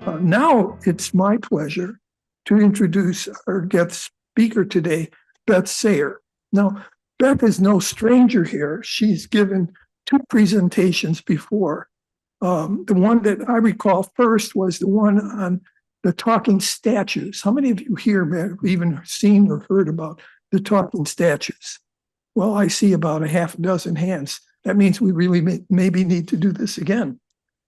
Now it's my pleasure to introduce our guest speaker today, Beth Sair. Now, Beth is no stranger here. She's given two presentations before. The one that I recall first was the one on the talking statues. How many of you here have even seen or heard about the talking statues? Well, I see about a half a dozen hands. That means we really maybe need to do this again.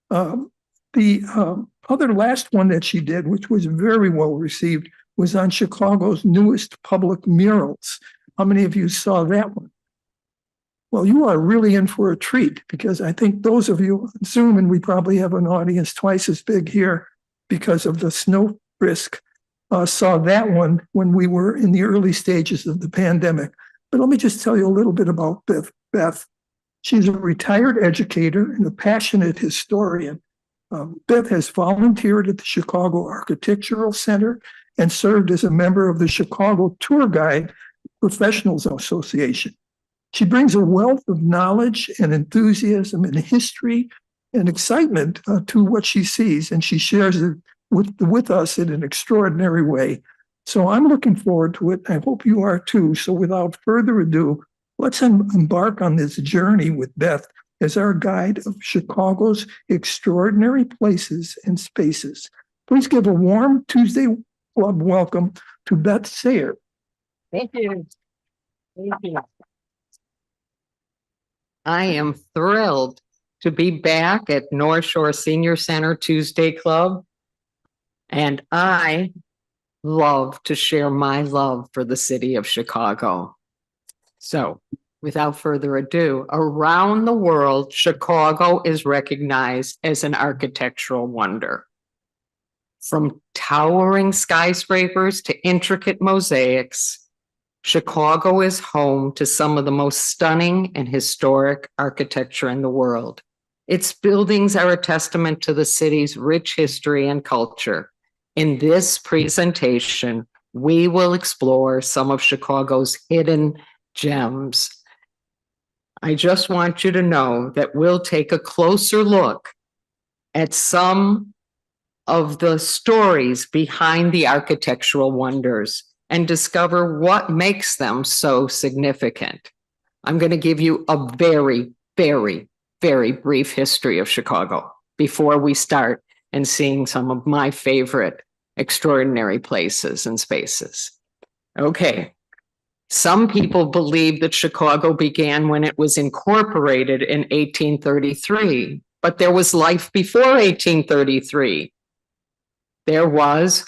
The other last one that she did, which was very well received, was on Chicago's newest public murals. How many of you saw that one? Well, you are really in for a treat, because I think those of you on Zoom, and we probably have an audience twice as big here because of the snow risk, saw that one when we were in the early stages of the pandemic. But let me just tell you a little bit about Beth. She's a retired educator and a passionate historian. Beth has volunteered at the Chicago Architectural Center and served as a member of the Chicago Tour Guide Professionals Association. She brings a wealth of knowledge and enthusiasm and history and excitement to what she sees, and she shares it with us in an extraordinary way. So I'm looking forward to it. I hope you are too. So without further ado, let's embark on this journey with Beth as our guide of Chicago's extraordinary places and spaces. Please give a warm Tuesday Club welcome to Beth Sair. Thank you. Thank you. I am thrilled to be back at North Shore Senior Center Tuesday Club, and I love to share my love for the city of Chicago. So, without further ado, around the world, Chicago is recognized as an architectural wonder. From towering skyscrapers to intricate mosaics, Chicago is home to some of the most stunning and historic architecture in the world. Its buildings are a testament to the city's rich history and culture. In this presentation, we will explore some of Chicago's hidden gems. I just want you to know that we'll take a closer look at some of the stories behind the architectural wonders and discover what makes them so significant. I'm going to give you a very, very, very brief history of Chicago before we start and seeing some of my favorite extraordinary places and spaces. Okay. Some people believe that Chicago began when it was incorporated in 1833, but there was life before 1833. There was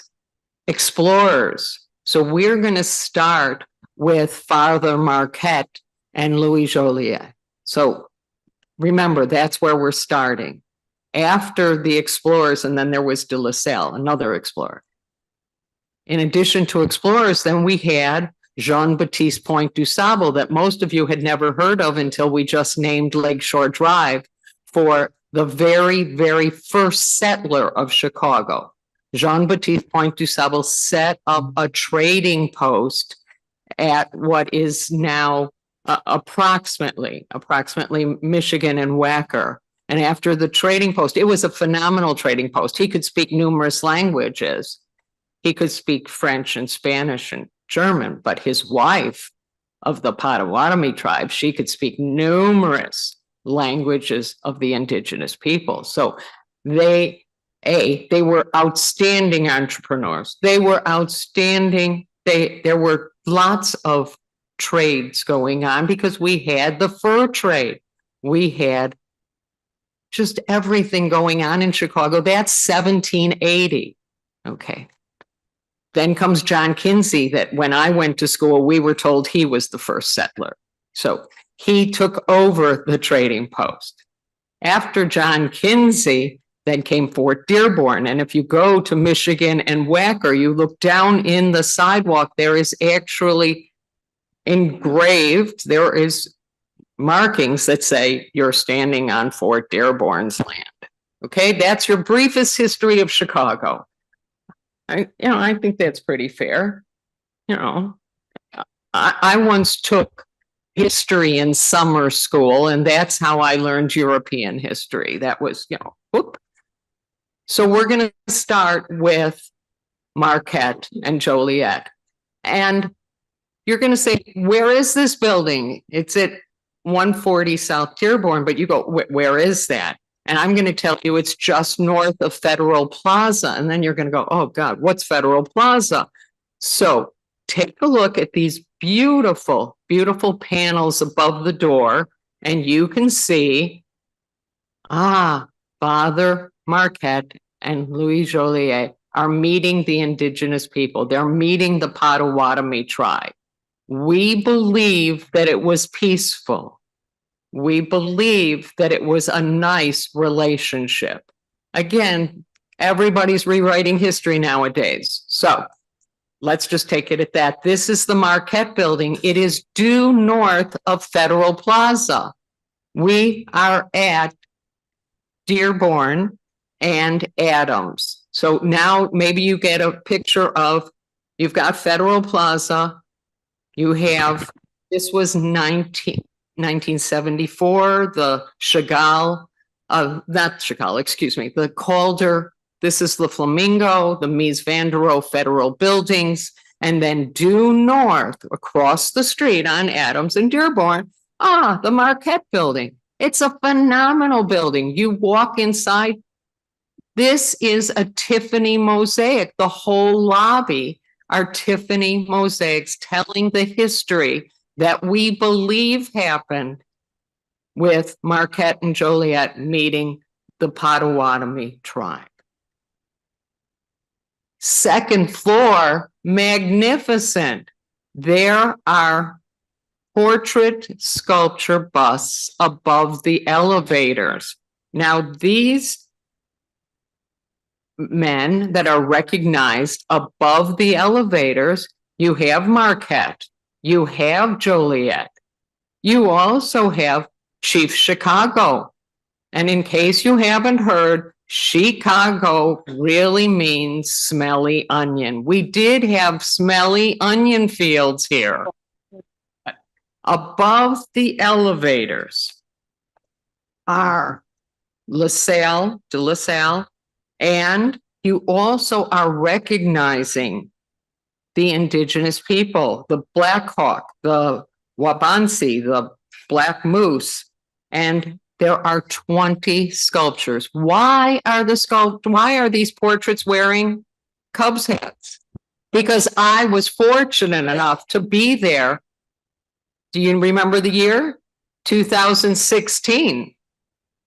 explorers. So we're going to start with Father Marquette and Louis Joliet. So remember, that's where we're starting. After the explorers, and then there was de La Salle, another explorer. In addition to explorers, then we had Jean-Baptiste Point du Sable that most of you had never heard of until we just named Lakeshore Drive for the very, very first settler of Chicago. Jean-Baptiste Point du Sable set up a trading post at what is now approximately Michigan and Wacker. And after the trading post, it was a phenomenal trading post. He could speak numerous languages. He could speak French and Spanish and German, but his wife of the Potawatomi tribe, she could speak numerous languages of the indigenous people. So they were outstanding entrepreneurs. They were outstanding. There were lots of trades going on because we had the fur trade. We had just everything going on in Chicago. That's 1780. Okay. Then comes John Kinsey, that when I went to school, we were told he was the first settler. So he took over the trading post. After John Kinsey, then came Fort Dearborn. And if you go to Michigan and Wacker, you look down in the sidewalk, there is actually engraved, there is markings that say you're standing on Fort Dearborn's land. Okay, that's your briefest history of Chicago. I think that's pretty fair. I once took history in summer school, and that's how I learned European history. That was, whoop. So we're going to start with Marquette and Joliet. And you're going to say, where is this building? It's at 140 South Dearborn, but you go, where is that? And I'm going to tell you it's just north of Federal Plaza. And then you're going to go, oh God, what's Federal Plaza? So take a look at these beautiful, beautiful panels above the door, and you can see, Father Marquette and Louis Joliet are meeting the indigenous people. They're meeting the Potawatomi tribe. We believe that it was peaceful. We believe that it was a nice relationship. Again, everybody's rewriting history nowadays. So let's just take it at that. This is the Marquette building. It is due north of Federal Plaza. We are at Dearborn and Adams. So now maybe you get a picture of, you've got Federal Plaza. You have, this was 1974, the Chagall, not Chagall, excuse me, the Calder. This is the Flamingo, the Mies van der Rohe Federal buildings, and then due north across the street on Adams and Dearborn, the Marquette building. It's a phenomenal building. You walk inside. This is a Tiffany mosaic. The whole lobby are Tiffany mosaics telling the history that we believe happened with Marquette and Joliet meeting the Potawatomi tribe. Second floor, magnificent. There are portrait sculpture busts above the elevators. Now, these men that are recognized above the elevators, you have Marquette, you have Joliet, you also have Chief Chicago. And in case you haven't heard, Chicago really means smelly onion. We did have smelly onion fields here. Above the elevators are LaSalle, de LaSalle, and you also are recognizing the indigenous people, the Black Hawk, the Wabansi, the Black Moose, and there are 20 sculptures. Why are these portraits wearing Cubs hats? Because I was fortunate enough to be there. Do you remember the year? 2016.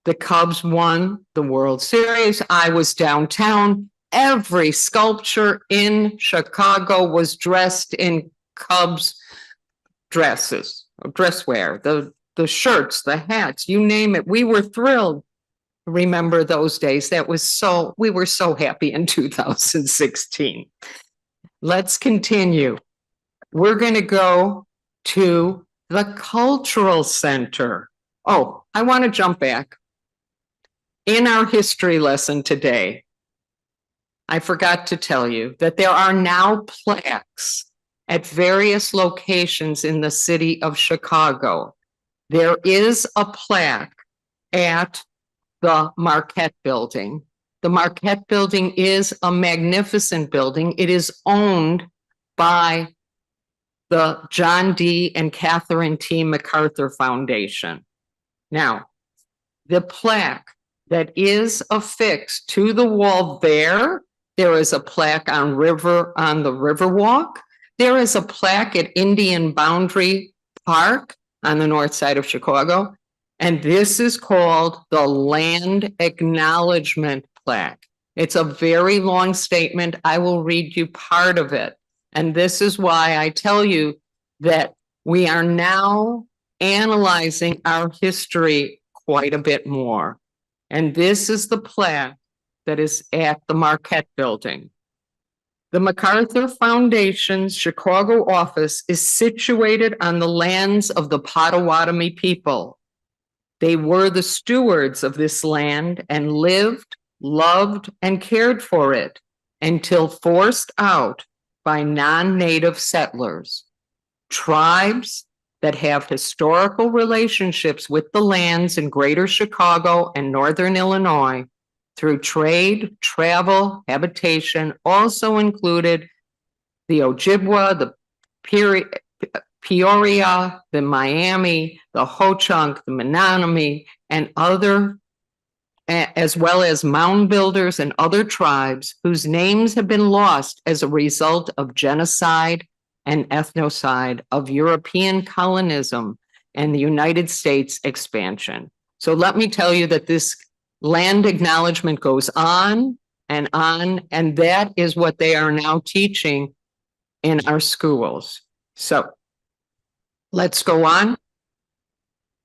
The Cubs won the World Series. I was downtown. Every sculpture in Chicago was dressed in Cubs dresses, dress wear, the shirts, the hats, you name it. We were thrilled. Remember those days. We were so happy in 2016. Let's continue. We're going to go to the Cultural Center. Oh, I want to jump back. In our history lesson today, I forgot to tell you that there are now plaques at various locations in the city of Chicago. There is a plaque at the Marquette building. The Marquette building is a magnificent building. It is owned by the John D. and Catherine T. MacArthur Foundation. Now, the plaque that is affixed to the wall there is a plaque on the Riverwalk. There is a plaque at Indian Boundary Park on the north side of Chicago. And this is called the Land Acknowledgement Plaque. It's a very long statement. I will read you part of it. And this is why I tell you that we are now analyzing our history quite a bit more. And this is the plaque that is at the Marquette building. The MacArthur Foundation's Chicago office is situated on the lands of the Potawatomi people. They were the stewards of this land and lived, loved, and cared for it until forced out by non-native settlers. Tribes that have historical relationships with the lands in Greater Chicago and Northern Illinois through trade, travel, habitation, also included the Ojibwa, the Peoria, the Miami, the Ho-Chunk, the Menominee, and other, as well as mound builders and other tribes whose names have been lost as a result of genocide and ethnocide of European colonism and the United States expansion. So let me tell you that this land acknowledgement goes on, and that is what they are now teaching in our schools. So let's go on.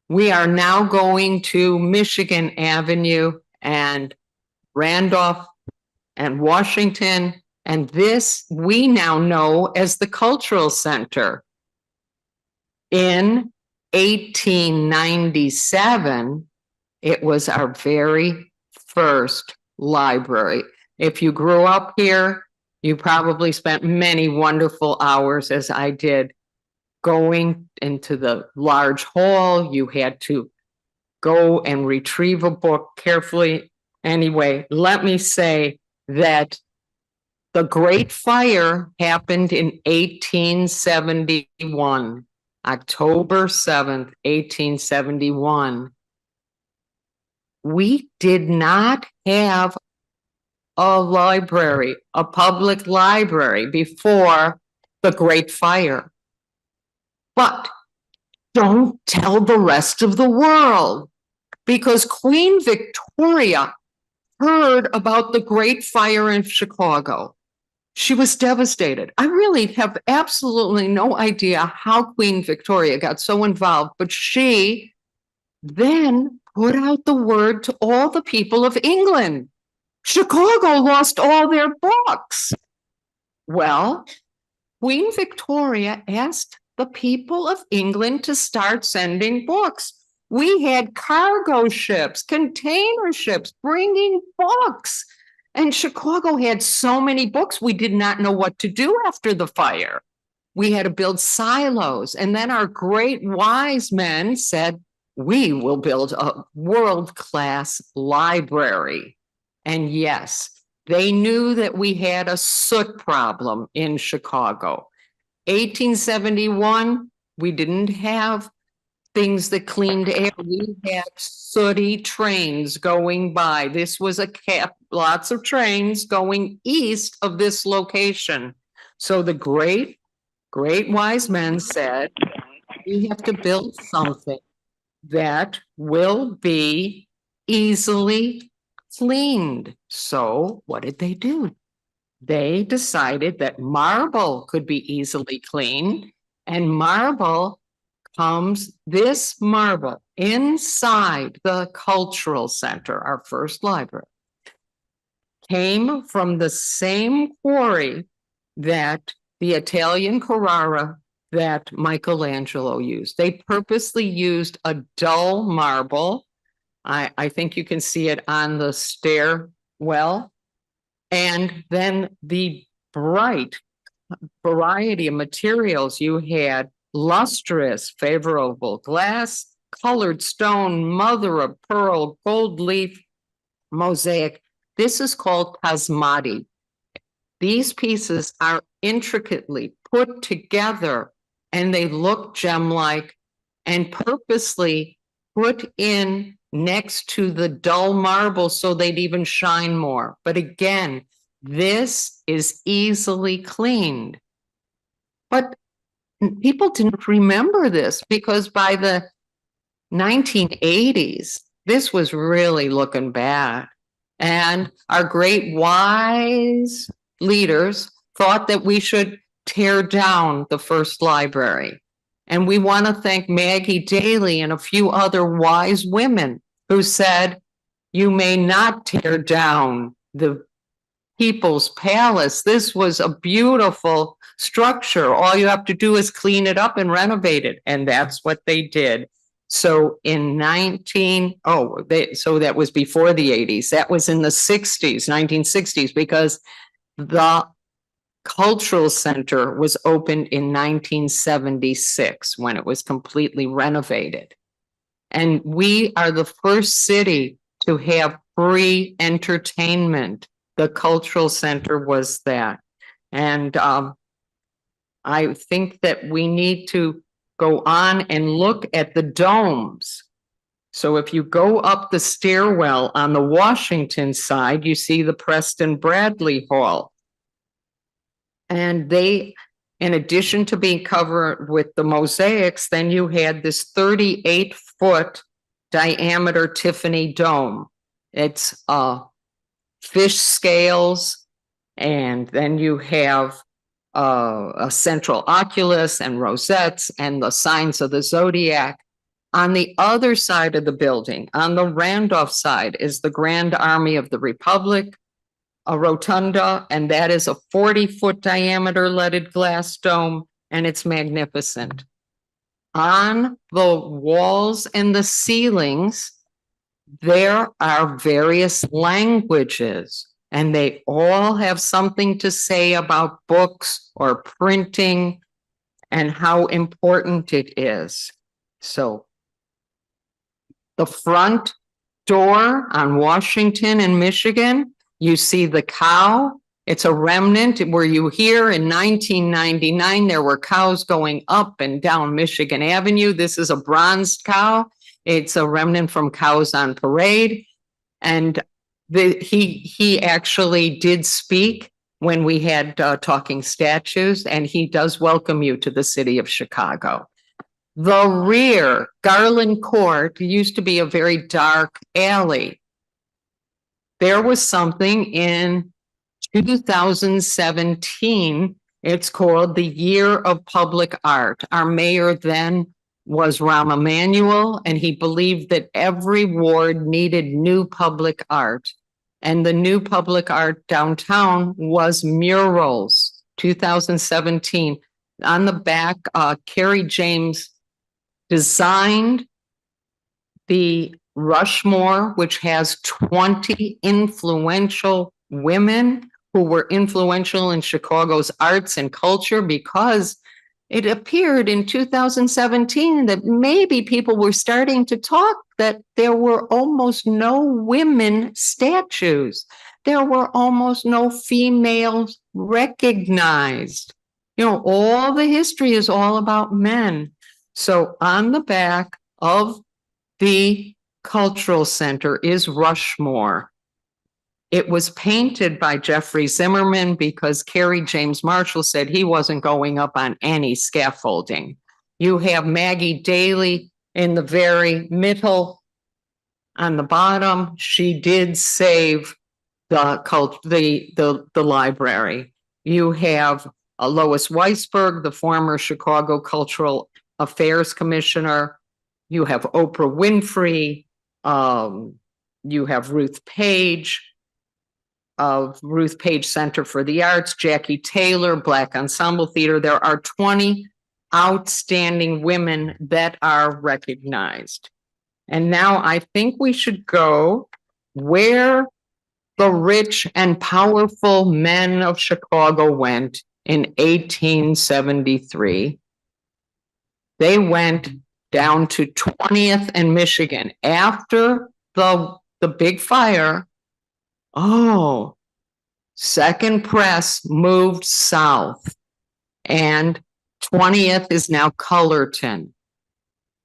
We are now going to Michigan Avenue and Randolph and Washington, and this we now know as the Cultural Center. In 1897, it was our very first library. If you grew up here, you probably spent many wonderful hours, as I did, going into the large hall. You had to go and retrieve a book carefully. Anyway, let me say that the Great Fire happened in 1871, October 7th, 1871. We did not have a library, a public library, before the Great Fire. But don't tell the rest of the world, because Queen Victoria heard about the Great Fire in Chicago. She was devastated. I really have absolutely no idea how Queen Victoria got so involved, but she then put out the word to all the people of England. Chicago lost all their books. Well, Queen Victoria asked the people of England to start sending books. We had cargo ships, container ships bringing books. And Chicago had so many books, we did not know what to do after the fire. We had to build silos. And then our great wise men said, we will build a world-class library. And yes, they knew that we had a soot problem in Chicago. 1871, we didn't have things that cleaned air. We had sooty trains going by. This was a lots of trains going east of this location. So the great wise men said, we have to build something that will be easily cleaned. So what did they do? They decided that marble could be easily cleaned, and marble comes, this marble inside the Cultural Center, our first library, came from the same quarry that the Italian Carrara that Michelangelo used. They purposely used a dull marble. I think you can see it on the stairwell. And then the bright variety of materials you had: lustrous, favorable glass, colored stone, mother of pearl, gold leaf, mosaic. This is called cosmati. These pieces are intricately put together and they look gem-like and purposely put in next to the dull marble so they'd even shine more. But again, this is easily cleaned. But people didn't remember this, because by the 1980s, this was really looking bad. And our great wise leaders thought that we should tear down the first library. And we want to thank Maggie Daly and a few other wise women who said, you may not tear down the People's Palace. This was a beautiful structure. All you have to do is clean it up and renovate it. And that's what they did. So in so that was before the 80s. That was in the 60s, 1960s, because the Cultural Center was opened in 1976 when it was completely renovated. And we are the first city to have free entertainment. The cultural center was that. And I think that we need to go on and look at the domes. So if you go up the stairwell on the Washington side, you see the Preston Bradley Hall. And they, in addition to being covered with the mosaics, then you had this 38-foot diameter Tiffany dome. It's fish scales, and then you have a central oculus and rosettes and the signs of the zodiac. On the other side of the building, on the Randolph side, is the Grand Army of the Republic, a rotunda, and that is a 40-foot diameter leaded glass dome, and it's magnificent. On the walls and the ceilings, there are various languages, and they all have something to say about books or printing and how important it is. So the front door on Washington and Michigan, you see the cow. It's a remnant where you hear in 1999, there were cows going up and down Michigan Avenue. This is a bronzed cow. It's a remnant from Cows on Parade. And he actually did speak when we had talking statues, and he does welcome you to the city of Chicago. The rear, Garland Court, used to be a very dark alley. There was something in 2017. It's called the Year of Public Art. Our mayor then was Rahm Emanuel, and he believed that every ward needed new public art. And the new public art downtown was murals, 2017. On the back, Carrie James designed the Rushmore, which has 20 influential women who were influential in Chicago's arts and culture, because it appeared in 2017 that maybe people were starting to talk that there were almost no women statues. There were almost no females recognized. You know, all the history is all about men. So on the back of the Cultural Center is Rushmore. It was painted by Jeffrey Zimmerman because Kerry James Marshall said he wasn't going up on any scaffolding. You have Maggie Daly in the very middle. On the bottom, she did save the library. You have Lois Weisberg, the former Chicago Cultural Affairs Commissioner. You have Oprah Winfrey. You have Ruth Page of Ruth Page Center for the Arts, Jackie Taylor, Black Ensemble Theater. There are 20 outstanding women that are recognized. And now I think we should go where the rich and powerful men of Chicago went in 1873. They went down to 20th and Michigan after the big fire. Oh, Second Press moved south, and 20th is now Cullerton.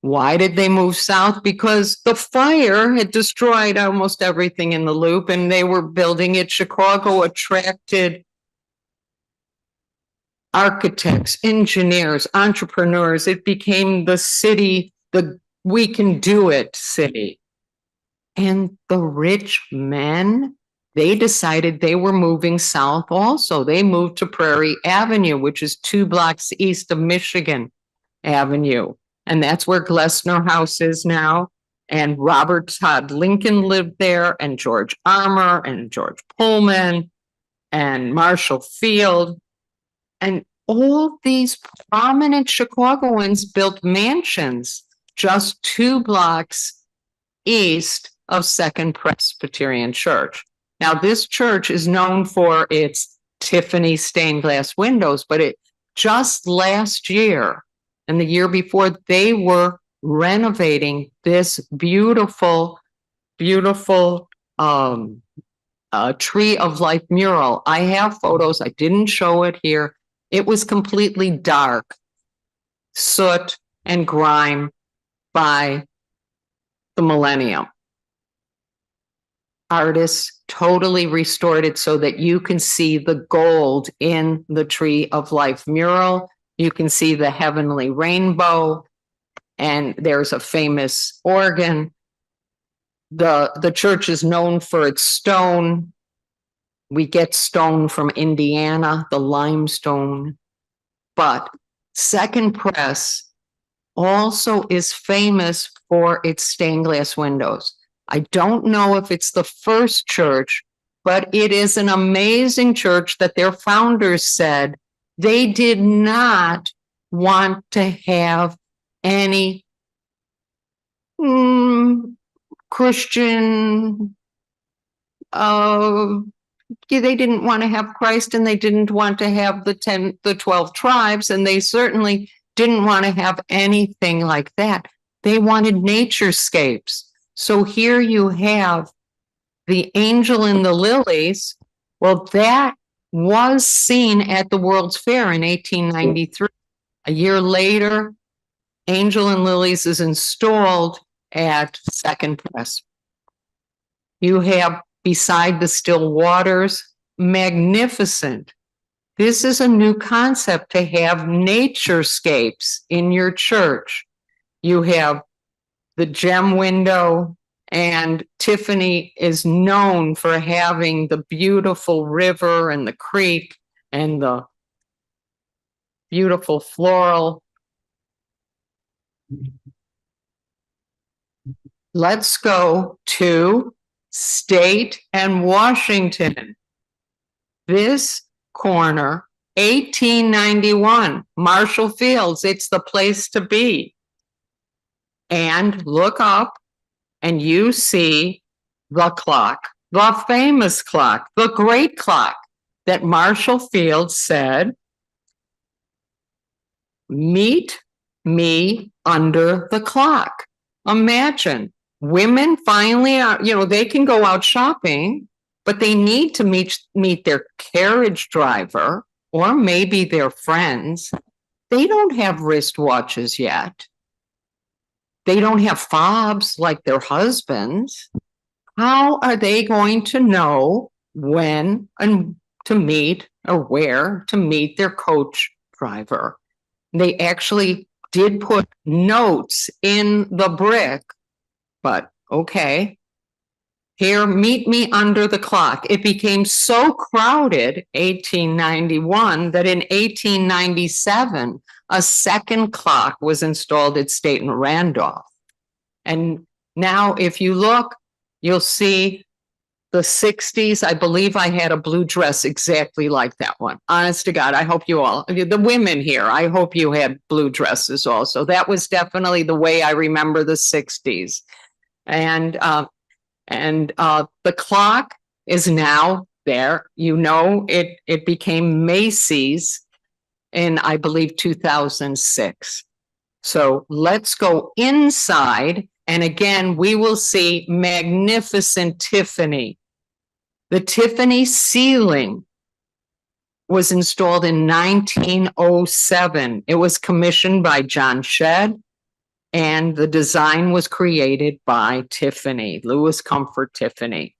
Why did they move south? Because the fire had destroyed almost everything in the loop, and they were building it. Chicago attracted architects, engineers, entrepreneurs. It became the city, the we can do it city. And the rich men, they decided they were moving south also. They moved to Prairie Avenue, which is 2 blocks east of Michigan Avenue. And that's where Glessner House is now. And Robert Todd Lincoln lived there, and George Armour, and George Pullman, and Marshall Field. And all these prominent Chicagoans built mansions just 2 blocks east of Second Presbyterian Church. Now, this church is known for its Tiffany stained glass windows, but it just last year and the year before, they were renovating this beautiful beautiful Tree of Life mural. I have photos. I didn't show it here. It was completely dark, soot and grime by the millennium. Artists totally restored it so that you can see the gold in the Tree of Life mural. You can see the heavenly rainbow, and there's a famous organ. The church is known for its stone. We get stone from Indiana, the limestone. But Second Press also is famous for its stained glass windows. I don't know if it's the first church, but it is an amazing church that their founders said they did not want to have any Christian, they didn't want to have Christ, and they didn't want to have the 12 tribes, and they certainly didn't want to have anything like that. They wanted naturescapes. So here you have the angel and the lilies. Well, that was seen at the World's Fair in 1893. A year later, Angel and Lilies is installed at Second Press. You have Beside the Still Waters, magnificent. This is a new concept to have naturescapes in your church. You have the gem window, and Tiffany is known for having the beautiful river and the creek and the beautiful floral. Let's go to State and Washington. This corner, 1891, Marshall Fields, it's the place to be. And look up and you see the clock, the famous clock, the great clock that Marshall Fields said, "Meet me under the clock." Imagine women finally are, they can go out shopping, but they need to meet their carriage driver or maybe their friends. They don't have wristwatches yet. They don't have fobs like their husbands. How are they going to know when and to meet or where to meet their coach driver? They actually did put notes in the brick, but okay. Here, meet me under the clock. It became so crowded, 1891, that in 1897, a second clock was installed at State and Randolph. And now if you look, you'll see the 60s. I believe I had a blue dress exactly like that one. Honest to God, I hope you all, the women here, I hope you had blue dresses also. That was definitely the way I remember the 60s. And the clock is now there. It became Macy's in, I believe, 2006. So let's go inside. And again, we will see magnificent Tiffany. The Tiffany ceiling was installed in 1907. It was commissioned by John Shedd, and the design was created by Tiffany, Louis Comfort Tiffany.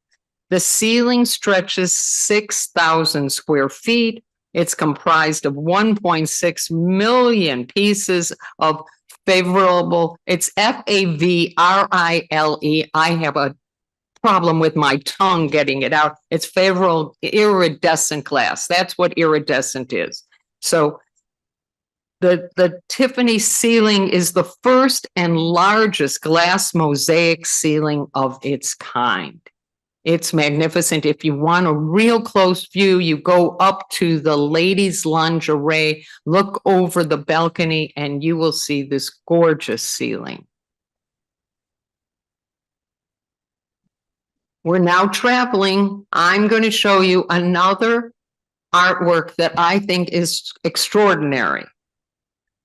The ceiling stretches 6,000 square feet. It's comprised of 1.6 million pieces of favorable, it's Favrile. I have a problem with my tongue getting it out. It's favorable iridescent glass. That's what iridescent is. So the Tiffany ceiling is the first and largest glass mosaic ceiling of its kind. It's magnificent. If you want a real close view, you go up to the ladies' lingerie, look over the balcony, and you will see this gorgeous ceiling. We're now traveling. I'm going to show you another artwork that I think is extraordinary.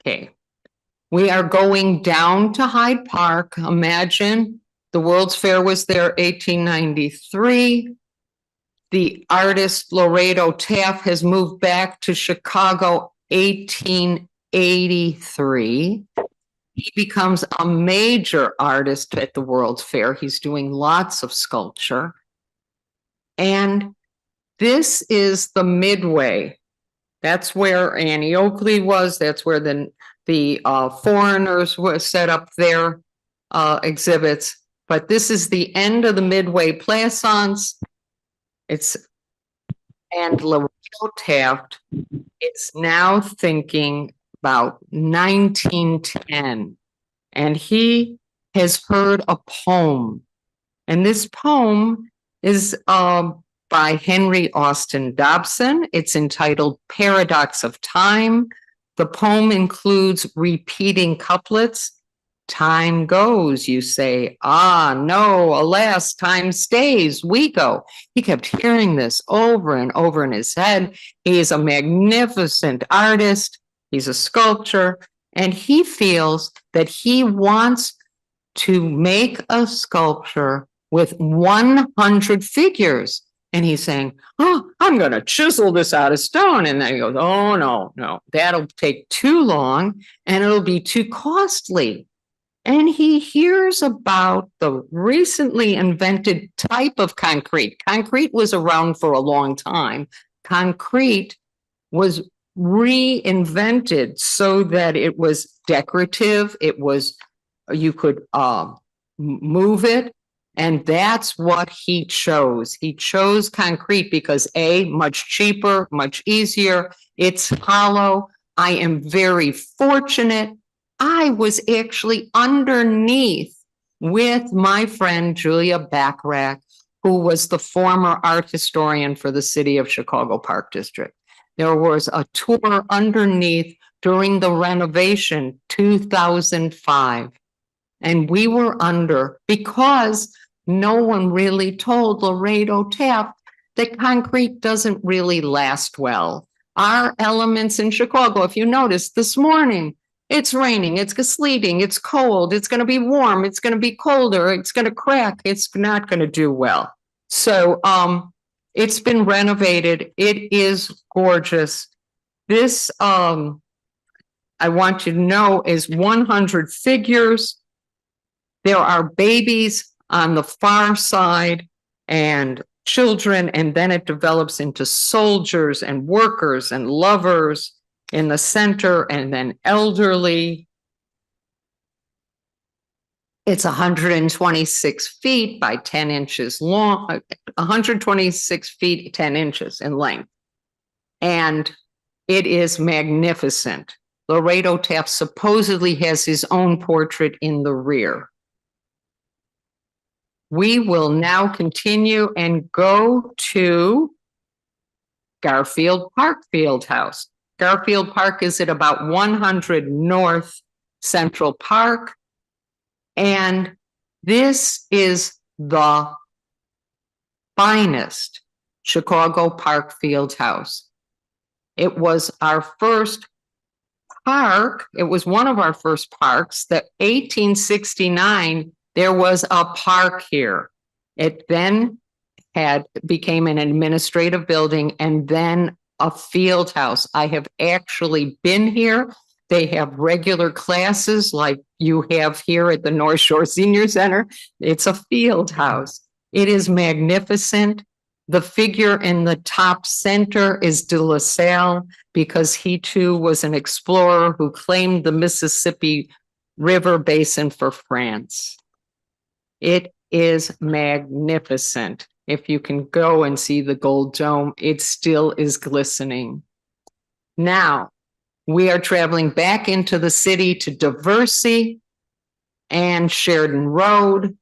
Okay, we are going down to Hyde Park. Imagine The World's Fair was there 1893. The artist Laredo Taft has moved back to Chicago 1883. He becomes a major artist at the World's Fair. He's doing lots of sculpture. And this is the Midway. That's where Annie Oakley was. That's where the foreigners were set up their exhibits. But this is the end of the Midway Plaisance. And Laredo Taft is now thinking about 1910. And he has heard a poem. And this poem is by Henry Austin Dobson. It's entitled Paradox of Time. The poem includes repeating couplets. Time goes, you say. Ah, no, alas, time stays. We go. He kept hearing this over and over in his head. He is a magnificent artist. He's a sculptor. And he feels that he wants to make a sculpture with 100 figures. And he's saying, oh, I'm going to chisel this out of stone. And then he goes, oh, no, that'll take too long and it'll be too costly. And he hears about the recently invented type of concrete. Concrete was around for a long time. Concrete was reinvented so that it was decorative. You could move it. And that's what he chose. He chose concrete because A, much cheaper, much easier. It's hollow. I am very fortunate. I was actually underneath with my friend Julia Backrack, who was the former art historian for the city of Chicago Park District. There was a tour underneath during the renovation 2005. And we were under because no one really told Laredo Taft that concrete doesn't really last well. Our elements in Chicago, if you notice this morning, it's raining, it's sleeting, it's cold, it's going to be warm, it's going to be colder, it's going to crack, it's not going to do well. So it's been renovated. It is gorgeous. This, I want you to know, is 100 figures. There are babies on the far side and children, and then it develops into soldiers and workers and lovers in the center, and then elderly. It's 126 feet by 10 inches long, 126 feet, 10 inches in length. And it is magnificent. Laredo Taft supposedly has his own portrait in the rear. We will now continue and go to Garfield Park Fieldhouse. Garfield Park is at about 100 North Central Park. And this is the finest Chicago Park Fieldhouse. It was our first park. It was one of our first parks. That 1869, there was a park here. It then became an administrative building and then a field house. I have actually been here. They have regular classes like you have here at the North Shore Senior Center. It's a field house. It is magnificent. The figure in the top center is De La Salle because he too was an explorer who claimed the Mississippi River basin for France. It is magnificent. If you can go and see the gold dome, it still is glistening. Now, we are traveling back into the city to Diversey and Sheridan Road.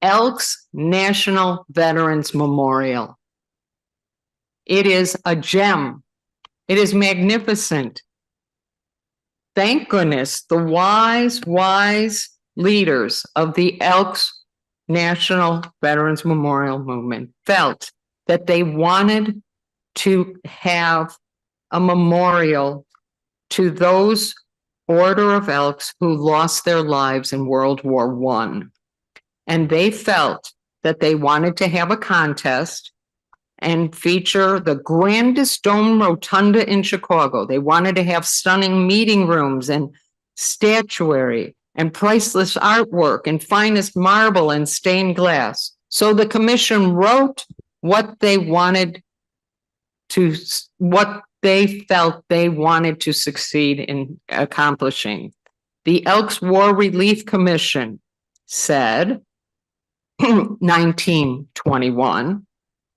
Elks National Veterans Memorial. It is a gem. It is magnificent. Thank goodness the wise leaders of the Elks National Veterans Memorial Movement felt that they wanted to have a memorial to those order of Elks who lost their lives in World War I. And they felt that they wanted to have a contest and feature the grandest dome rotunda in Chicago. They wanted to have stunning meeting rooms and statuary and priceless artwork and finest marble and stained glass. So the commission wrote what they felt they wanted to succeed in accomplishing. The Elks War Relief Commission said, 1921,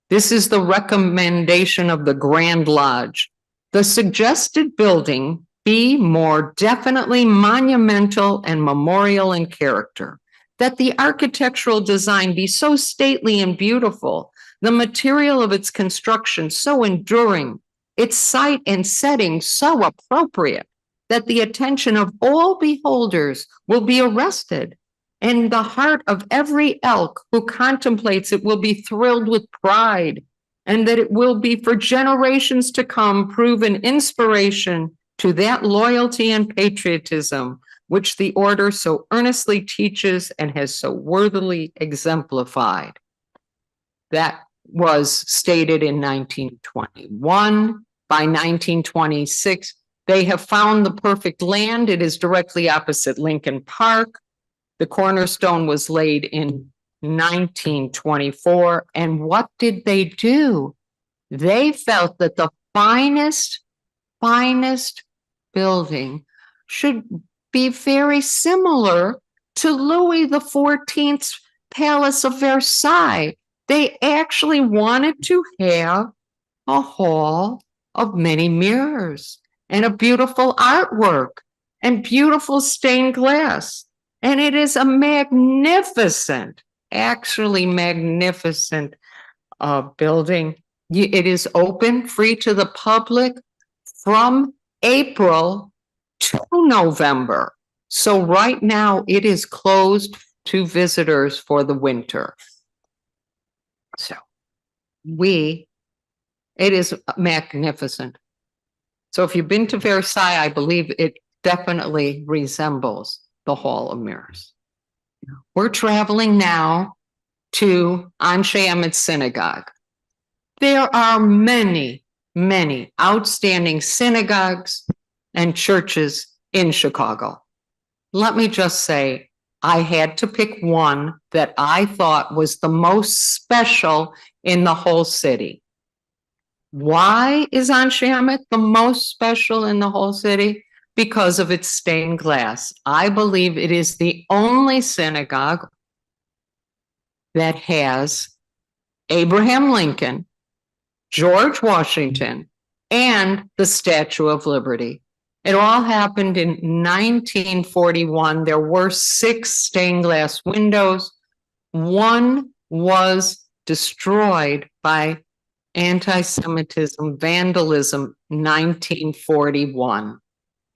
this is the recommendation of the Grand Lodge. The suggested building be more definitely monumental and memorial in character, that the architectural design be so stately and beautiful, the material of its construction so enduring, its site and setting so appropriate, that the attention of all beholders will be arrested, and the heart of every elk who contemplates it will be thrilled with pride, and that it will be for generations to come prove an inspiration to that loyalty and patriotism which the order so earnestly teaches and has so worthily exemplified. That was stated in 1921. By 1926, they have found the perfect land. It is directly opposite Lincoln Park. The cornerstone was laid in 1924. And what did they do? They felt that the finest building should be very similar to Louis XIV's Palace of Versailles. They actually wanted to have a hall of many mirrors and a beautiful artwork and beautiful stained glass. And it is a magnificent, actually magnificent building. It is open, free to the public from April to November. So right now it is closed to visitors for the winter. So it is magnificent. So if you've been to Versailles, I believe it definitely resembles the Hall of Mirrors. We're traveling now to Anshe Emet Synagogue. There are many outstanding synagogues and churches in Chicago. Let me just say, I had to pick one that I thought was the most special in the whole city. Why is Anshe Emet the most special in the whole city? Because of its stained glass. I believe it is the only synagogue that has Abraham Lincoln, George Washington, and the Statue of Liberty. It all happened in 1941. There were 6 stained glass windows. One was destroyed by anti-Semitism, vandalism, 1941.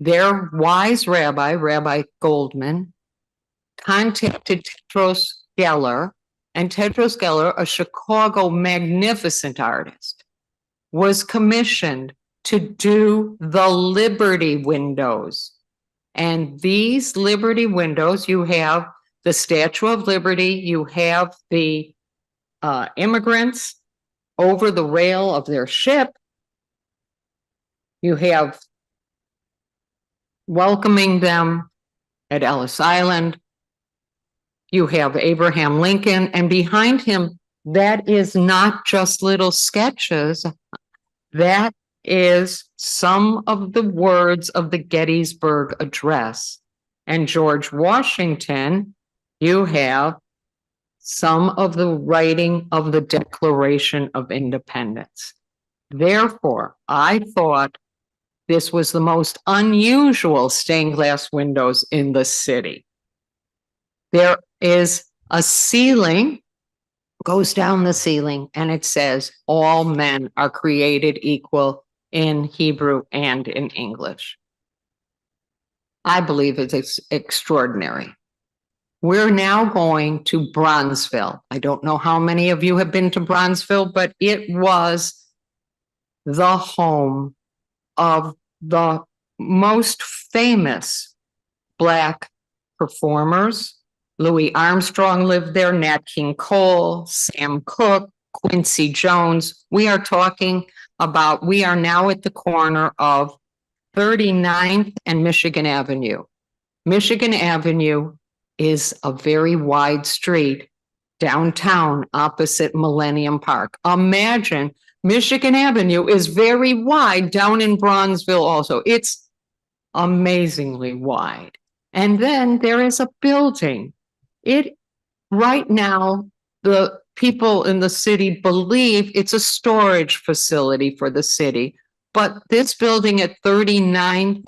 Their wise rabbi, Rabbi Goldman, contacted Tedros Geller, and Tedros Geller, a Chicago magnificent artist, was commissioned to do the Liberty windows. And these Liberty windows, you have the Statue of Liberty, you have the immigrants over the rail of their ship, you have welcoming them at Ellis Island, you have Abraham Lincoln, and behind him, that is not just little sketches, that is some of the words of the Gettysburg Address. And George Washington, you have some of the writing of the Declaration of Independence. Therefore, I thought this was the most unusual stained glass windows in the city. There is a ceiling, goes down the ceiling, and it says, all men are created equal in Hebrew and in English. I believe it's extraordinary. We're now going to Bronzeville. I don't know how many of you have been to Bronzeville, but it was the home of the most famous Black performers. Louis Armstrong lived there, Nat King Cole, Sam Cooke, Quincy Jones. We are talking about, we are now at the corner of 39th and Michigan Avenue. Michigan Avenue is a very wide street downtown opposite Millennium Park. Imagine Michigan Avenue is very wide down in Bronzeville also. It's amazingly wide. And then there is a building. Right now, the people in the city believe it's a storage facility for the city. But this building at 39th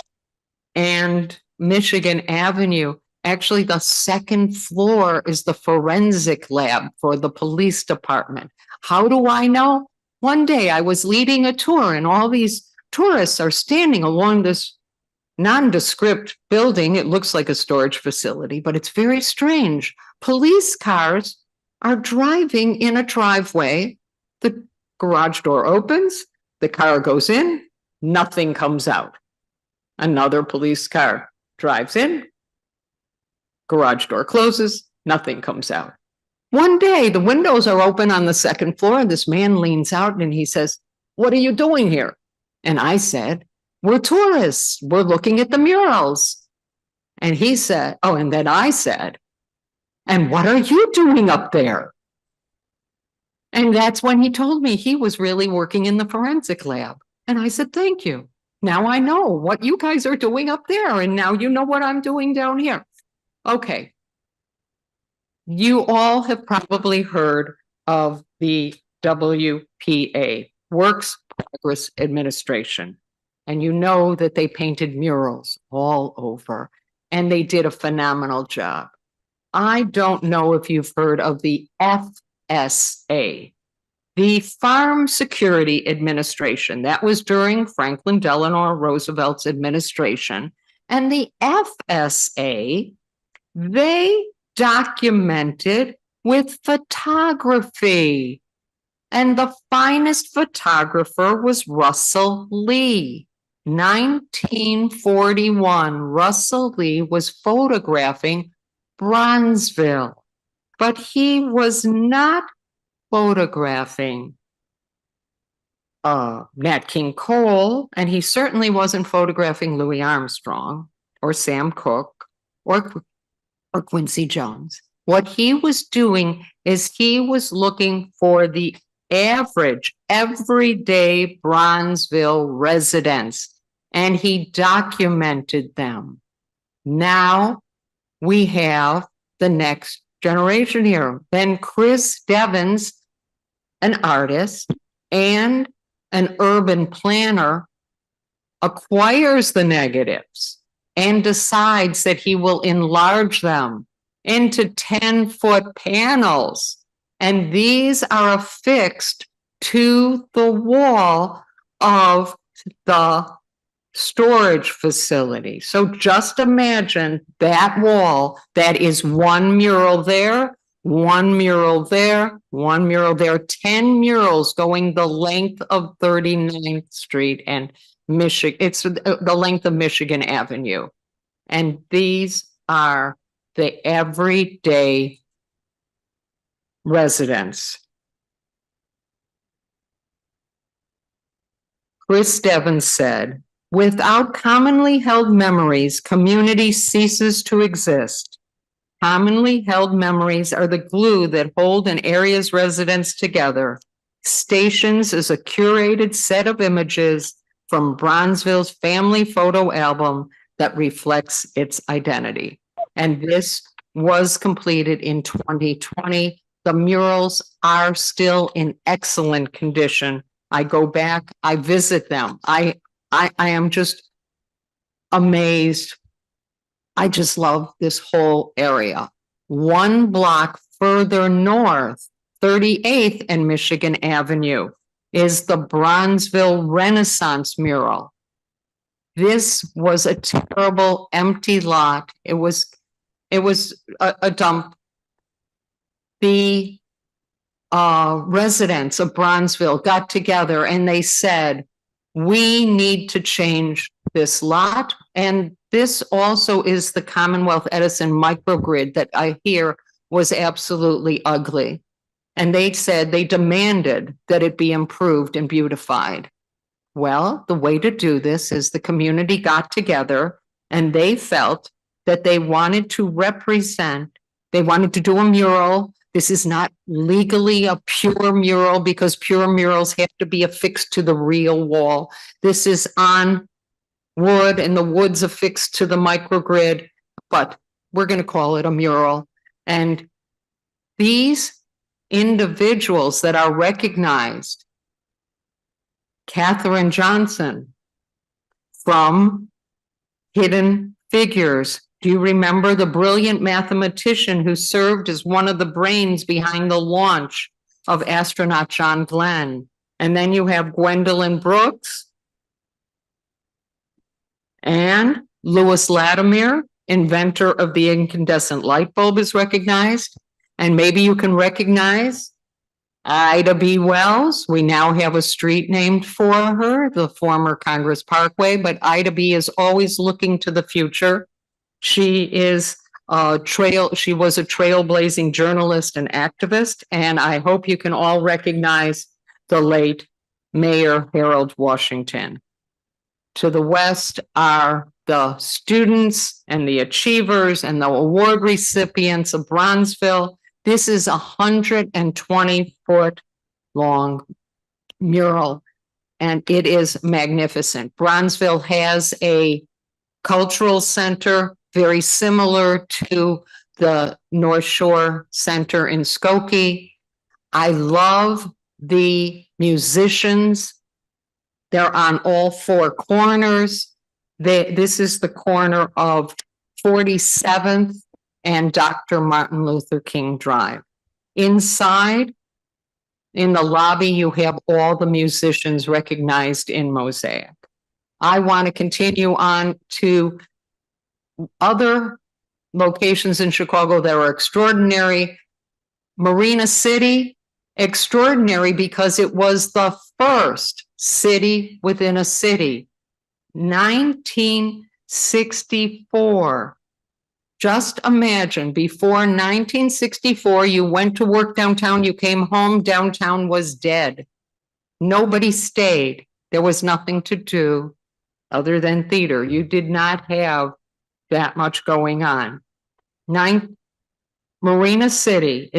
and Michigan Avenue, actually the second floor is the forensic lab for the police department. How do I know? One day I was leading a tour and all these tourists are standing along this nondescript building. It looks like a storage facility, but it's very strange. Police cars are driving in a driveway. The garage door opens, the car goes in, nothing comes out. Another police car drives in, garage door closes, nothing comes out. One day, the windows are open on the second floor, and this man leans out and he says, "What are you doing here?" And I said, "We're tourists. We're looking at the murals." And he said, oh, and then I said, "And what are you doing up there?" And that's when he told me he was really working in the forensic lab. And I said, "Thank you. Now I know what you guys are doing up there, and now you know what I'm doing down here." Okay. You all have probably heard of the WPA, Works Progress Administration. And you know that they painted murals all over, and they did a phenomenal job. I don't know if you've heard of the FSA, the Farm Security Administration. That was during Franklin Delano Roosevelt's administration. And the FSA, they documented with photography. And the finest photographer was Russell Lee. 1941, Russell Lee was photographing Bronzeville, but he was not photographing Nat King Cole, and he certainly wasn't photographing Louis Armstrong or Sam Cooke or Quincy Jones. What he was doing is he was looking for the average, everyday Bronzeville residents, and he documented them. Now we have the next generation here. Then Chris Devens, an artist and an urban planner, acquires the negatives and decides that he will enlarge them into 10-foot panels. And these are affixed to the wall of the storage facility. So just imagine that wall, that is one mural there, one mural there, one mural there, 10 murals going the length of 39th Street and Michigan. It's the length of Michigan Avenue. And these are the everyday residents. Chris Devens said, "Without commonly held memories, community ceases to exist. Commonly held memories are the glue that hold an area's residents together. Stations is a curated set of images from Bronzeville's family photo album that reflects its identity." And this was completed in 2020. The murals are still in excellent condition. I go back, I visit them. I am just amazed. I just love this whole area. One block further north, 38th and Michigan Avenue, is the Bronzeville Renaissance mural. This was a terrible empty lot. It was a dump. The residents of Bronzeville got together and they said, "We need to change this lot." And This also is the Commonwealth Edison microgrid that I hear was absolutely ugly. And they said they demanded that it be improved and beautified. Well, the way to do this is the community got together and they felt that they wanted to represent, they wanted to do a mural. This is not legally a pure mural because pure murals have to be affixed to the real wall. This is on wood and the wood's affixed to the microgrid, but we're going to call it a mural. And these individuals that are recognized, Katherine Johnson from Hidden Figures. Do you remember the brilliant mathematician who served as one of the brains behind the launch of astronaut John Glenn? And then you have Gwendolyn Brooks and Lewis Latimer, inventor of the incandescent light bulb, is recognized. And maybe you can recognize Ida B. Wells. We now have a street named for her, the former Congress Parkway, but Ida B. is always looking to the future. She was a trailblazing journalist and activist, and I hope you can all recognize the late Mayor Harold Washington. To the west are the students and the achievers and the award recipients of Bronzeville. This is a 120-foot long mural, and it is magnificent. Bronzeville has a cultural center very similar to the North Shore Center in Skokie. I love the musicians. They're on all four corners. This is the corner of 47th and Dr. Martin Luther King Drive. Inside, in the lobby, you have all the musicians recognized in Mosaic. I want to continue on to other locations in Chicago that are extraordinary. Marina City, extraordinary because it was the first city within a city. 1964. Just imagine, before 1964, you went to work downtown, you came home, downtown was dead. Nobody stayed. There was nothing to do other than theater. You did not have that much going on. Marina City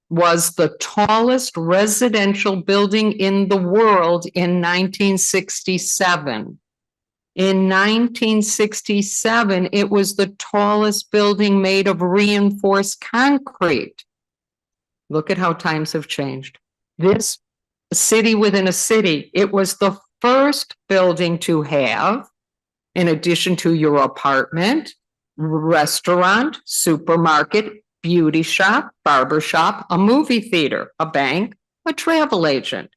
was the tallest residential building in the world in 1967. In 1967, it was the tallest building made of reinforced concrete. Look at how times have changed. This city within a city, it was the first building to have, in addition to your apartment, restaurant, supermarket, beauty shop, barber shop, a movie theater, a bank, a travel agent,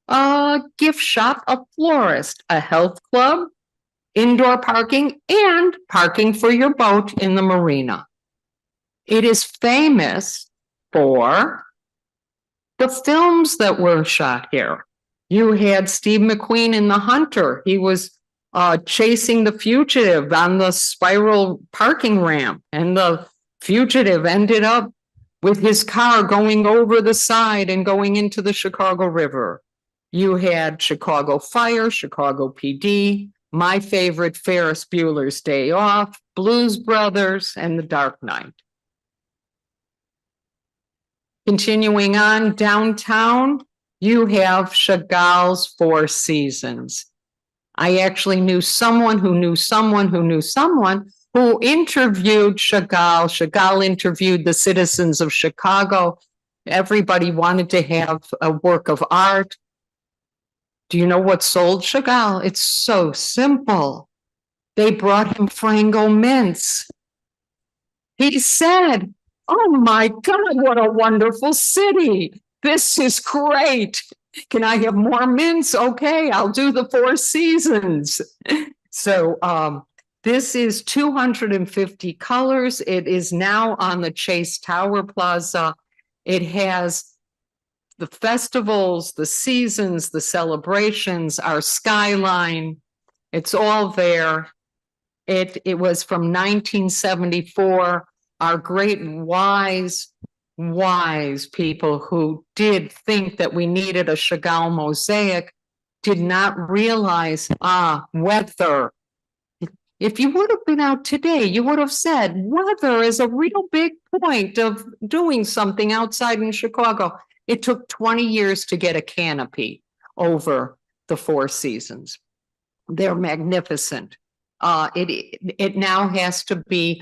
a gift shop, a florist, a health club, indoor parking, and parking for your boat in the marina. It is famous for the films that were shot here. You had Steve McQueen in The Hunter. He was chasing the fugitive on the spiral parking ramp, and the fugitive ended up with his car going over the side and going into the Chicago River. You had Chicago Fire, Chicago PD, my favorite, Ferris Bueller's Day Off, Blues Brothers, and The Dark Knight. Continuing on downtown, you have Chagall's Four Seasons. I actually knew someone who knew someone who knew someone who interviewed Chagall. Chagall interviewed the citizens of Chicago. Everybody wanted to have a work of art. Do you know what sold Chagall? It's so simple. They brought him Frango mints. He said, "Oh my God, what a wonderful city. This is great. Can I have more mints? Okay, I'll do the Four Seasons." So this is 250 colors. It is now on the Chase Tower Plaza. It has the festivals, the seasons, the celebrations, our skyline. It's all there. It was from 1974. Our great wise people who did think that we needed a Chagall mosaic did not realize, weather. If you would have been out today, you would have said weather is a real big point of doing something outside in Chicago. It took 20 years to get a canopy over the Four Seasons. They're magnificent. It now has to be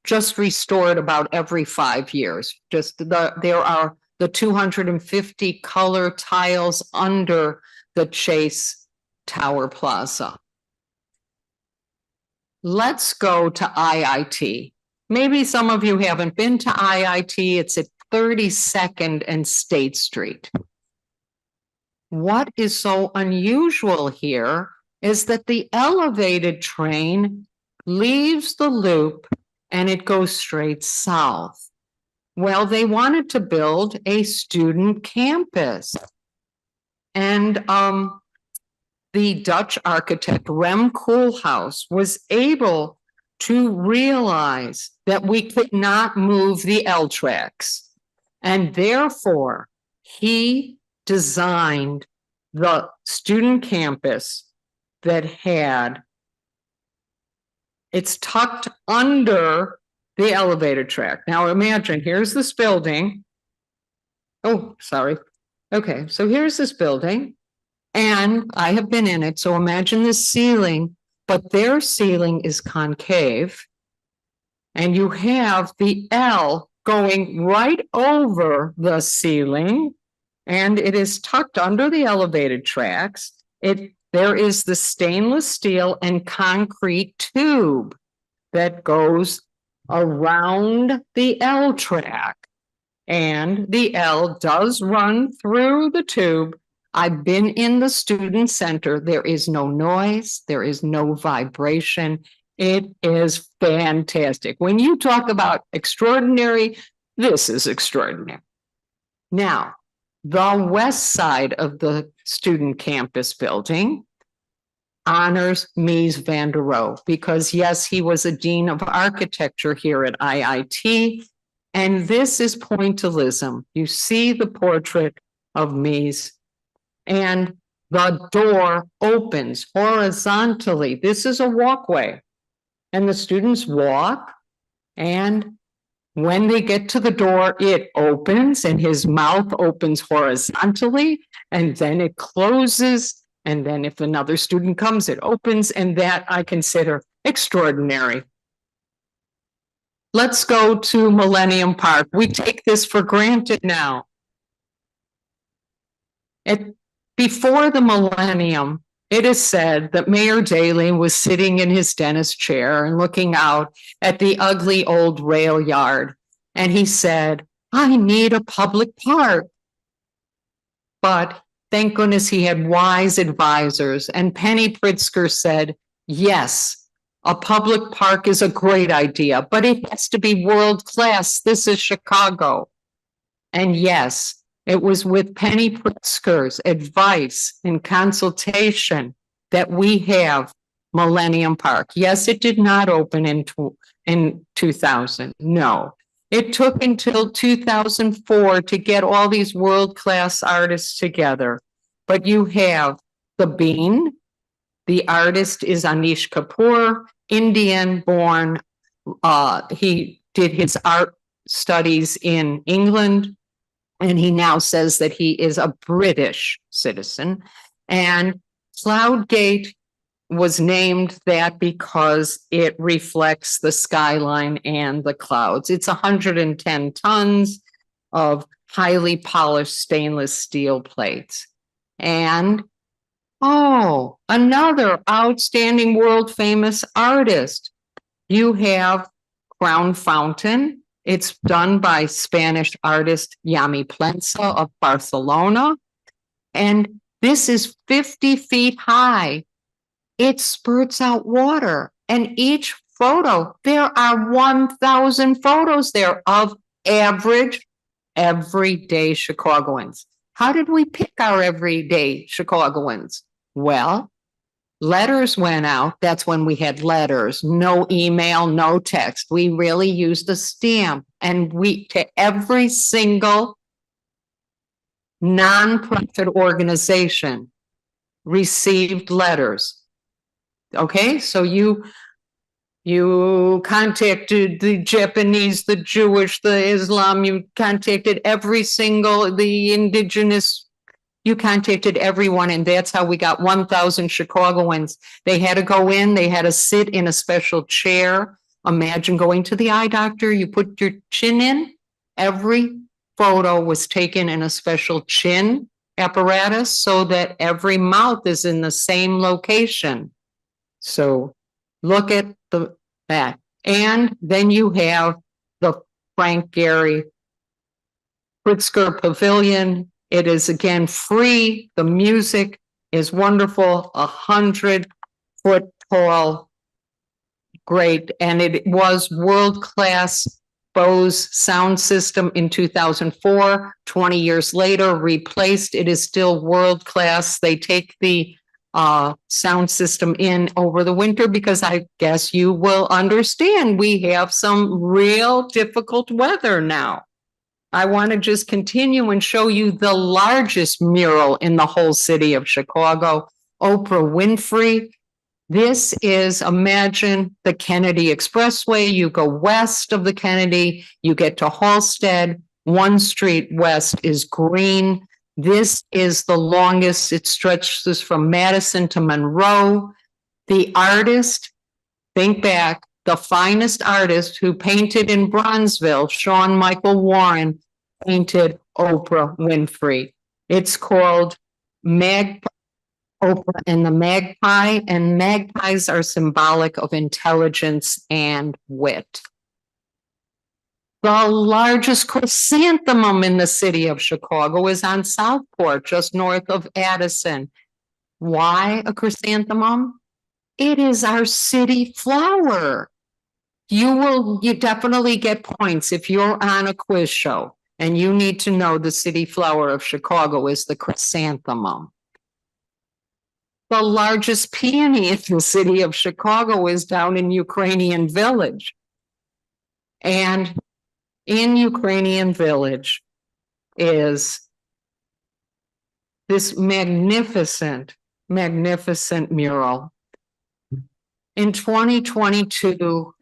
just restored about every 5 years. There are the 250 color tiles under the Chase Tower Plaza. Let's go to IIT. Maybe some of you haven't been to IIT. It's at 32nd and State Street. What is so unusual here is that the elevated train leaves the loop and it goes straight south. Well, they wanted to build a student campus. And the Dutch architect Rem Koolhaas was able to realize that we could not move the L tracks. And therefore, he designed the student campus that it's tucked under the elevator track. Now imagine, here's this building. Oh, sorry. Okay, so here's this building. And I have been in it, so imagine this ceiling, but their ceiling is concave. And you have the L going right over the ceiling, and it is tucked under the elevated tracks. There is the stainless steel and concrete tube that goes around the L track. And the L does run through the tube. I've been in the student center. There is no noise. There is no vibration. It is fantastic. When you talk about extraordinary, this is extraordinary. Now, the west side of the student campus building honors Mies van der Rohe because, yes, he was a dean of architecture here at IIT. And this is pointillism. You see the portrait of Mies, and the door opens horizontally. This is a walkway, and the students walk, and when they get to the door, it opens, and his mouth opens horizontally, and then it closes, and then if another student comes, it opens, and that I consider extraordinary. Let's go to Millennium Park. We take this for granted now. Before the millennium, it is said that Mayor Daley was sitting in his dentist chair and looking out at the ugly old rail yard. And he said, I need a public park. But thank goodness he had wise advisors. And Penny Pritzker said, yes, a public park is a great idea, but it has to be world class. This is Chicago. And yes, it was with Penny Pritzker's advice and consultation that we have Millennium Park. Yes, it did not open in 2000. No, it took until 2004 to get all these world-class artists together. But you have the Bean. The artist is Anish Kapoor, Indian born. He did his art studies in England, and he now says that he is a British citizen. And Cloudgate was named that because it reflects the skyline and the clouds. It's 110 tons of highly polished stainless steel plates. And another outstanding world famous artist. You have Crown Fountain. It's done by Spanish artist Yami Plensa of Barcelona. And this is 50 feet high. It spurts out water. And each photo, there are 1,000 photos there of average, everyday Chicagoans. How did we pick our everyday Chicagoans? Well, letters went out, that's when we had letters, no email, no text. We really used a stamp, and to every single nonprofit organization received letters. Okay, so you contacted the Japanese, the Jewish, the Islam, you contacted the indigenous, you contacted everyone, and that's how we got 1,000 Chicagoans. They had to go in, they had to sit in a special chair. Imagine going to the eye doctor, you put your chin in, every photo was taken in a special chin apparatus so that every mouth is in the same location. So look at that. And then you have the Frank Gehry Pritzker Pavilion. It is again free. The music is wonderful, 100-foot tall, great. And it was world-class Bose sound system in 2004. 20 years later, replaced. It is still world-class. They take the sound system in over the winter because I guess you will understand we have some real difficult weather now. I want to just continue and show you the largest mural in the whole city of Chicago, Oprah Winfrey. This is, imagine the Kennedy Expressway. You go west of the Kennedy, you get to Halsted. 1 street west is green. This is the longest. It stretches from Madison to Monroe. The artist, think back, the finest artist who painted in Bronzeville, Sean Michael Warren, painted Oprah Winfrey. It's called Oprah and the Magpie, and magpies are symbolic of intelligence and wit. The largest chrysanthemum in the city of Chicago is on Southport, just north of Addison. Why a chrysanthemum? It is our city flower. You definitely get points if you're on a quiz show and you need to know the city flower of Chicago is the chrysanthemum. The largest peony in the city of Chicago is down in Ukrainian Village. And in Ukrainian Village is this magnificent, magnificent mural. In 2022,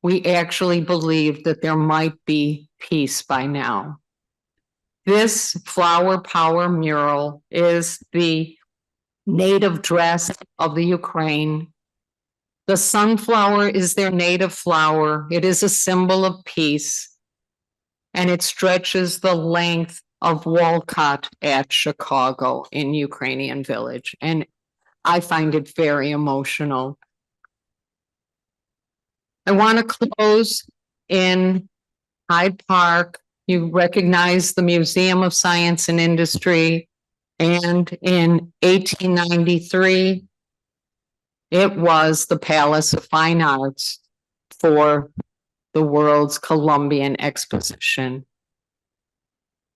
we actually believed that there might be peace by now. This flower power mural is the native dress of the Ukraine. The sunflower is their native flower. It is a symbol of peace. And it stretches the length of Walcott at Chicago in Ukrainian Village. And I find it very emotional. I want to close in Hyde Park. You recognize the Museum of Science and Industry. And in 1893, it was the Palace of Fine Arts for the World's Columbian Exposition.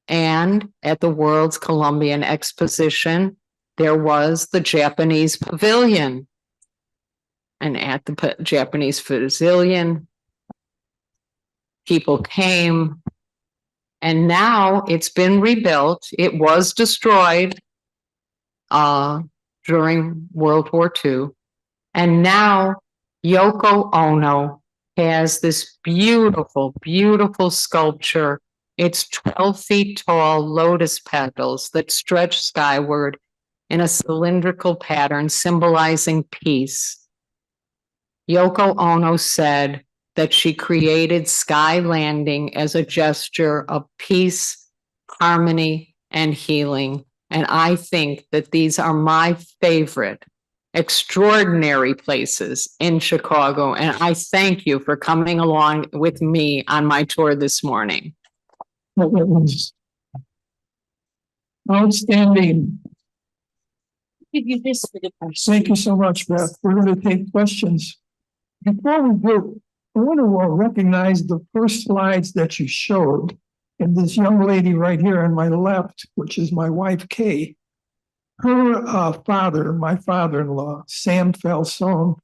And at the World's Columbian Exposition, there was the Japanese Pavilion. And at the Japanese Pavilion, people came, and now it's been rebuilt. It was destroyed during World War II. And now Yoko Ono has this beautiful, beautiful sculpture. It's 12 feet tall lotus petals that stretch skyward in a cylindrical pattern symbolizing peace. Yoko Ono said that she created Sky Landing as a gesture of peace, harmony, and healing. And I think that these are my favorite extraordinary places in Chicago. And I thank you for coming along with me on my tour this morning. Outstanding. Give you this for the person. Thank you so much, Beth. We're going to take questions. Before we do, I want to recognize the first slides that you showed. And this young lady right here on my left, which is my wife, Kay, her father, my father-in-law, Sam Falsone,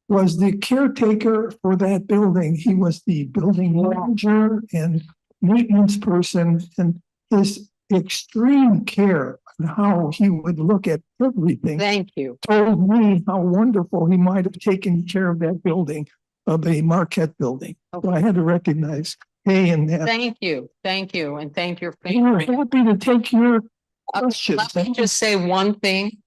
was the caretaker for that building. He was the building manager and maintenance person, and his extreme care on how he would look at everything Thank you. told me how wonderful he might have taken care of that building, of the Marquette building. So I had to recognize Kay and that. Thank you. Thank you. And thank your We're family. happy to take your questions. Let me just say one thing.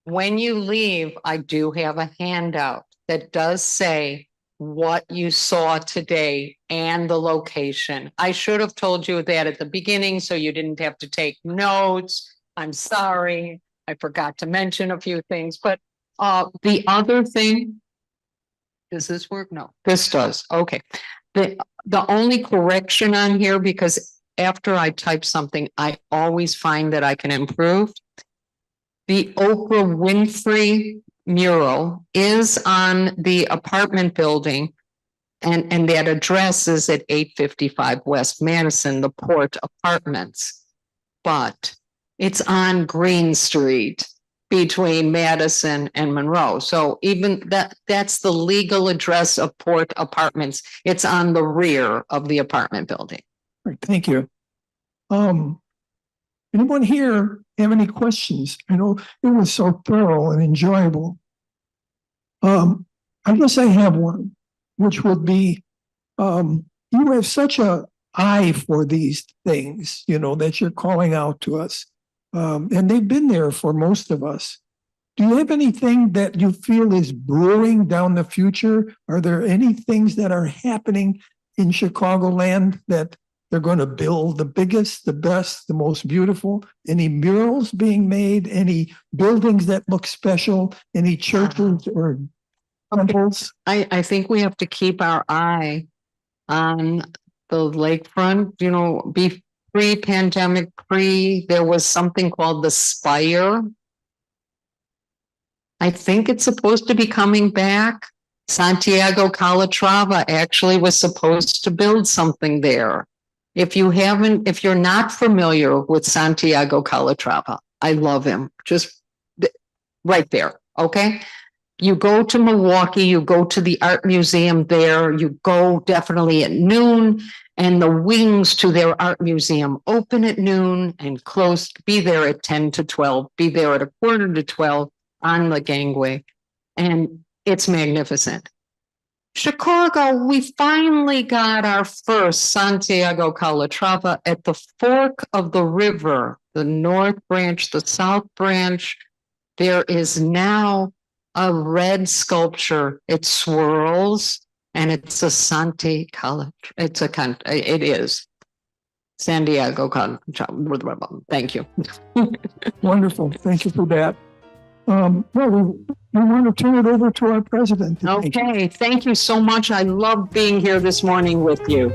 When you leave, I do have a handout that does say what you saw today and the location. I should have told you that at the beginning, so you didn't have to take notes. I'm sorry. I forgot to mention a few things, but the other thing, does this work? No, this does. Okay. The only correction on here, because after I type something, I always find that I can improve. The Oprah Winfrey mural is on the apartment building, and that address is at 855 West Madison, the Port Apartments. But it's on Green Street between Madison and Monroe. So even that's the legal address of Port Apartments. It's on the rear of the apartment building. Right, thank you. Anyone here have any questions? I know it was so thorough and enjoyable. I guess I have one, which would be, you have such a eye for these things, you know, that you're calling out to us. And they've been there for most of us. Do you have anything that you feel is brewing down the future? Are there any things that are happening in Chicagoland that they're going to build the biggest, the best, the most beautiful? Any murals being made? Any buildings that look special? Any churches or temples? I think we have to keep our eye on the lakefront, you know, pre-pandemic, there was something called the Spire. I think it's supposed to be coming back. Santiago Calatrava actually was supposed to build something there. If you're not familiar with Santiago Calatrava, I love him. Just right there. Okay. You go to Milwaukee, you go to the art museum there, you go definitely at noon, and the wings to their art museum open at noon and close, be there at 10 to 12, be there at 11:45 on the gangway. And it's magnificent. Chicago, we finally got our first Santiago Calatrava at the fork of the river, the North Branch, the South Branch. There is now a red sculpture. It swirls, and it's a it is Santiago Calatrava. Thank you. Wonderful. Thank you for that. Well, we want to turn it over to our president. Okay. Thank you so much. I love being here this morning with you.